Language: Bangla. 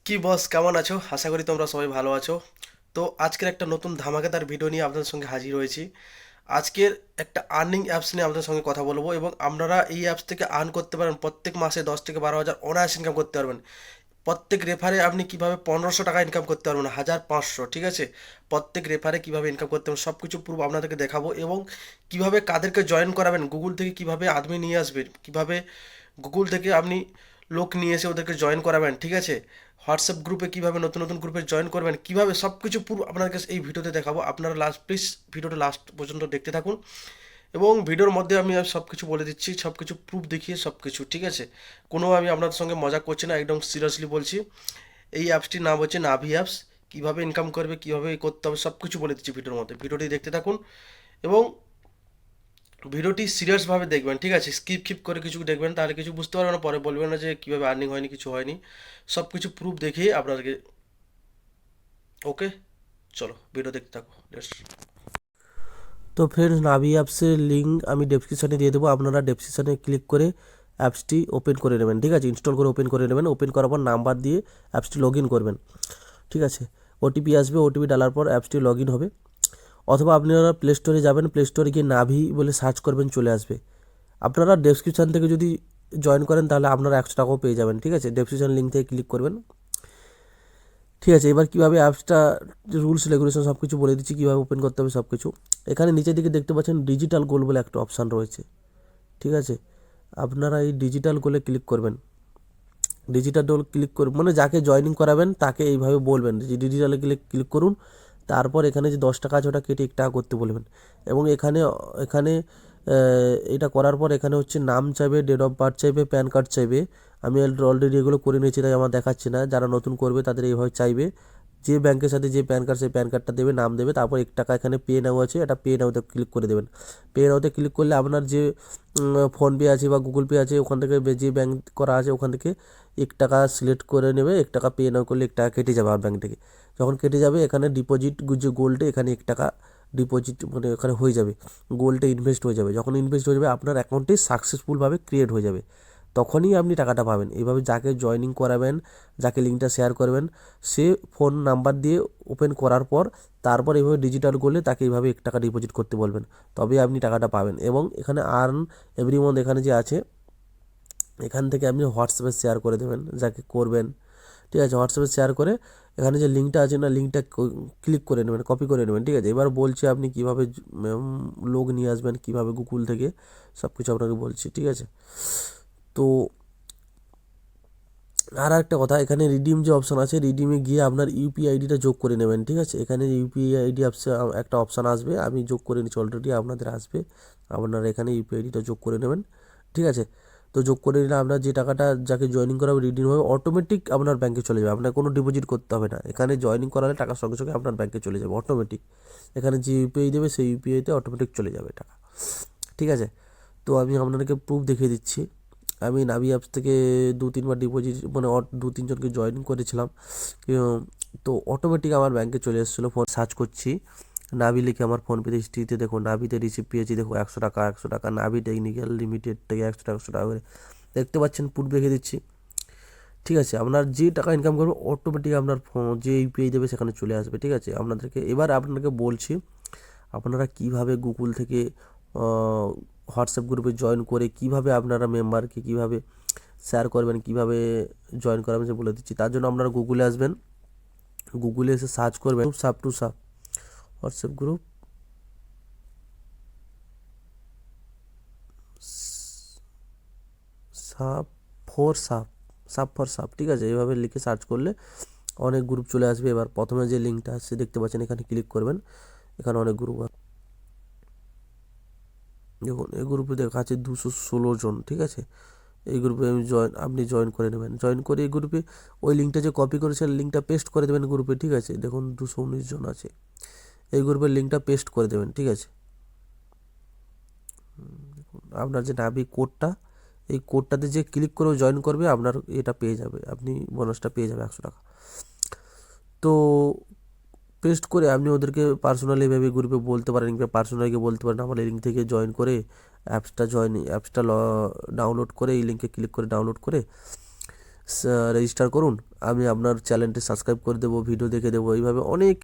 কি বস, কেমন আছো? আশা করি তোমরা সবাই ভালো আছো। তো আজকের একটা নতুন ধামাকাদার ভিডিও নিয়ে আপনাদের সঙ্গে হাজির হয়েছি। আজকের একটা আর্নিং অ্যাপস নিয়ে আপনাদের সঙ্গে কথা বলবো, এবং আপনারা এই অ্যাপস থেকে আর্ন করতে পারেন প্রত্যেক মাসে 10 থেকে 12 হাজার অনায়াস ইনকাম করতে পারবেন। প্রত্যেক রেফারে আপনি কিভাবে 1500 টাকা ইনকাম করতে পারবেন, 1500, ঠিক আছে? প্রত্যেক রেফারে কিভাবে ইনকাম করতে পারবেন সব কিছু প্রুফ আপনাদেরকে দেখাবো, এবং কিভাবে কাদেরকে জয়েন করাবেন, গুগল থেকে কিভাবে আদমি নিয়ে আসবেন, কিভাবে গুগল থেকে আপনি লোক নিয়ে এসে ওদেরকে জয়েন করাবেন, ঠিক আছে? হোয়াটসঅ্যাপ গ্রুপে কিভাবে নতুন নতুন গ্রুপে জয়েন করবেন, কিভাবে সব কিছু পুরো আপনাদেরকে এই ভিডিওতে দেখাবো। আপনারা প্লিজ ভিডিওটা লাস্ট পর্যন্ত দেখতে থাকুন, এবং ভিডিওর মধ্যে আমি সব কিছু বলে দিচ্ছি, সব কিছু প্রুফ দেখিয়ে সব কিছু, ঠিক আছে? আমি আপনাদের সঙ্গে মজা করছি না, একদম সিরিয়াসলি বলছি। এই অ্যাপসটির নাম হচ্ছে নাভি অ্যাপস। কীভাবে ইনকাম করবে, কীভাবে করতে হবে, সব কিছু বলে দিচ্ছি ভিডিওর মধ্যে। ভিডিওটি দেখতে থাকুন, এবং ভিডিওটি সিরিয়াসভাবে দেখবেন, ঠিক আছে? স্কিপ খিপ করে কিছু দেখবেন, তাহলে কিছু বুঝতে পারবেন না, পরে বলবেন না যে কীভাবে আর্নিং হয়নি, কিছু হয়নি। সব কিছু প্রুফ দেখিয়ে আপনাদেরকে। ওকে, চলো ভিডিও দেখতে থাকো। তো ফ্রেন্ডস, নাভি অ্যাপসের লিঙ্ক আমি ডেসক্রিপশানে দিয়ে দেবো। আপনারা ডেসক্রিপশানে ক্লিক করে অ্যাপসটি ওপেন করে নেবেন, ঠিক আছে? ইনস্টল করে ওপেন করে নেবেন। ওপেন করার পর নাম্বার দিয়ে অ্যাপসটি লগ ইন করবেন, ঠিক আছে? ওটিপি আসবে, ওটিপি ডালার পর অ্যাপসটি লগ ইন হবে। অথবা আপনারা প্লে স্টোরে যাবেন, প্লে স্টোরে গিয়ে নাভি বলে সার্চ করবেন, চলে আসবে। আপনারা ডেসক্রিপশান থেকে যদি জয়েন করেন তাহলে আপনারা 100 টাকাও পেয়ে যাবেন, ঠিক আছে? ডেসক্রিপশান লিঙ্ক থেকে ক্লিক করবেন, ঠিক আছে? এবার কীভাবে অ্যাপসটা রুলস রেগুলেশন সব কিছু বলে দিচ্ছি, কীভাবে ওপেন করতে হবে সব কিছু। এখানে নিচের দিকে দেখতে পাচ্ছেন ডিজিটাল গোল বলে একটা অপশান রয়েছে, ঠিক আছে? আপনারা এই ডিজিটাল গোলে ক্লিক করবেন। ডিজিটাল গোল ক্লিক করবেন মানে যাকে জয়েনিং করাবেন তাকে এইভাবে বলবেন যে ডিজিটালে ক্লিক করুন। তারপর এখানে যে 10 টাকা আছে ওটা কেটে 1 টাকা করতে বলবেন, এবং এখানে এখানে এটা করার পর এখানে হচ্ছে নাম চাইবে, ডেট অফ বার্থ চাইবে, প্যান কার্ড চাইবে। আমি অলরেডি এগুলো করে নিয়েছি, তাই আমার দেখাচ্ছে না। যারা নতুন করবে তাদের এইভাবে চাইবে। যে ব্যাংকের সাথে যে প্যান কার্ড, সেই প্যান কার্ডটা দেবে, নাম দেবে। তারপর 1 টাকা এখানে পে নাও আছে, এটা পে নাওতে ক্লিক করে দেবেন। পে নাওতে ক্লিক করলে আপনার যে ফোনপে আছে বা গুগল পে আছে, ওখান থেকে যে ব্যাংক করা আছে ওখান থেকে 1 টাকা সিলেক্ট করে নেবে। 1 টাকা পে নাও করলে 1 টাকা কেটে যাবে আমার ব্যাংক থেকে। যখন কেটে যাবে এখানে ডিপোজিট যে গোল্ডে, এখানে 1 টাকা ডিপোজিট মানে এখানে হয়ে যাবে, গোল্ডে ইনভেস্ট হয়ে যাবে। যখন ইনভেস্ট হয়ে যাবে আপনার অ্যাকাউন্টটি সাকসেসফুলভাবে ক্রিয়েট হয়ে যাবে, তখনই আপনি টাকাটা পাবেন। এইভাবে যাকে জয়েনিং করাবেন, যাকে লিঙ্কটা শেয়ার করবেন, সে ফোন নাম্বার দিয়ে ওপেন করার পর তারপর এইভাবে ডিজিটাল করলে তাকে এইভাবে 1 টাকা ডিপোজিট করতে বলবেন, তবে আপনি টাকাটা পাবেন। এবং এখানে আর্ন এভরি মান্থ এখানে যে আছে, এখান থেকে আপনি হোয়াটসঅ্যাপে শেয়ার করে দেবেন যাকে করবেন, ঠিক আছে? হোয়াটসঅ্যাপে শেয়ার করে এখানে যে লিঙ্কটা আছে না, লিঙ্কটা ক্লিক করে নেবেন, কপি করে নেবেন, ঠিক আছে? এবার বলছি আপনি কীভাবে লোক নিয়ে আসবেন, কীভাবে গুগল থেকে, সব কিছু আপনাকে বলছি, ঠিক আছে? তো আর একটা কথা, এখানে রিডিম যে অপশান আছে, রিডিমে গিয়ে আপনার ইউপিআই আইডিটা যোগ করে নেবেন, ঠিক আছে? এখানে ইউপিআই আইডি একটা অপশান আসবে, আমি যোগ করে নিচ্ছি অলরেডি, আপনাদের আসবে। আপনারা এখানে ইউপিআই আইডিটা যোগ করে নেবেন, ঠিক আছে? তো যোগ করে নিলে আপনার যে টাকাটা যাকে জয়েনিং করাবে রিডিম হবে, অটোমেটিক আপনার ব্যাংকে চলে যাবে, আপনার কোনো ডিপোজিট করতে হবে না। এখানে জয়েনিং করালে টাকার সঙ্গে সঙ্গে আপনার ব্যাংকে চলে যাবে অটোমেটিক। এখানে যে ইউপিআই দেবে সেই ইউপিআইতে অটোমেটিক চলে যাবে টাকা, ঠিক আছে? তো আমি আপনাদেরকে প্রুফ দেখিয়ে দিচ্ছি। আমি নাভি অ্যাপস থেকে 2-3 বার ডিপোজিট মানে 2-3 জনকে জয়েন করেছিলাম, তো অটোমেটিক আমার ব্যাংকে চলে এসেছিলো। ফোন সার্চ করছি, নাভি লিখে আমার ফোনপেতে হিস্ট্রিতে দেখো, নাভিতে রিসিভ পেয়েছি, দেখো 100 টাকা, 100 টাকা, নাভি টেকনিক্যাল লিমিটেড থেকে 100 টাকা, 100 টাকা করে দেখতে পাচ্ছেন। প্রুফ রেখে দিচ্ছি, ঠিক আছে? আপনার যে টাকা ইনকাম করবে অটোমেটিক আপনার যে ইউপিআই দেবে সেখানে চলে আসবে, ঠিক আছে? এবার আপনাকে বলছি আপনারা কিভাবে গুগল থেকে হোয়াটসঅ্যাপ গ্রুপে জয়েন করে কিভাবে আপনারা মেম্বারকে কিভাবে শেয়ার করবেন, কিভাবে জয়েন করাবেন সে বলে দিচ্ছি। তার জন্য আপনারা গুগলে আসবেন, গুগলে এসে সার্চ করবেন সাপ টু সাপ হোয়াটসঅ্যাপ গ্রুপ, সাপ ফর সাপ, সাপ ফর সাপ, ঠিক আছে? এইভাবে লিখে সার্চ করলে অনেক গ্রুপ চলে আসবে। এবার প্রথমে যে লিঙ্কটা আসছে দেখতে পাচ্ছেন, এখানে ক্লিক করবেন। এখানে অনেক গ্রুপ, দেখুন এই গ্রুপে দেখা আছে 216 জন, ঠিক আছে? এই গ্রুপে আপনি জয়েন করে নেবেন। জয়েন করে এই গ্রুপে ওই লিঙ্কটা যে কপি করেছেন লিঙ্কটা পেস্ট করে দেবেন গ্রুপে, ঠিক আছে? দেখুন 219 জন আছে, এই গ্রুপের লিঙ্কটা পেস্ট করে দেবেন, ঠিক আছে? দেখুন আপনার যে নাভি কোডটা, এই কোডটাতে যে ক্লিক করে জয়েন করবে আপনার এটা পেয়ে যাবে, আপনি বোনাসটা পেয়ে যাবে 100 টাকা। তো পেস্ট করে আপনি ওদেরকে পার্সোনালি ভেবে গ্রুপে বলতে পারেন, কিংবা পার্সোনালিকে বলতে পারেন আমার এই লিঙ্ক থেকে জয়েন করে অ্যাপসটা ডাউনলোড করে, এই লিঙ্কে ক্লিক করে ডাউনলোড করে রেজিস্টার করুন, আমি আপনার চ্যানেলটি সাবস্ক্রাইব করে দেবো, ভিডিও দেখে দেবো, এইভাবে অনেক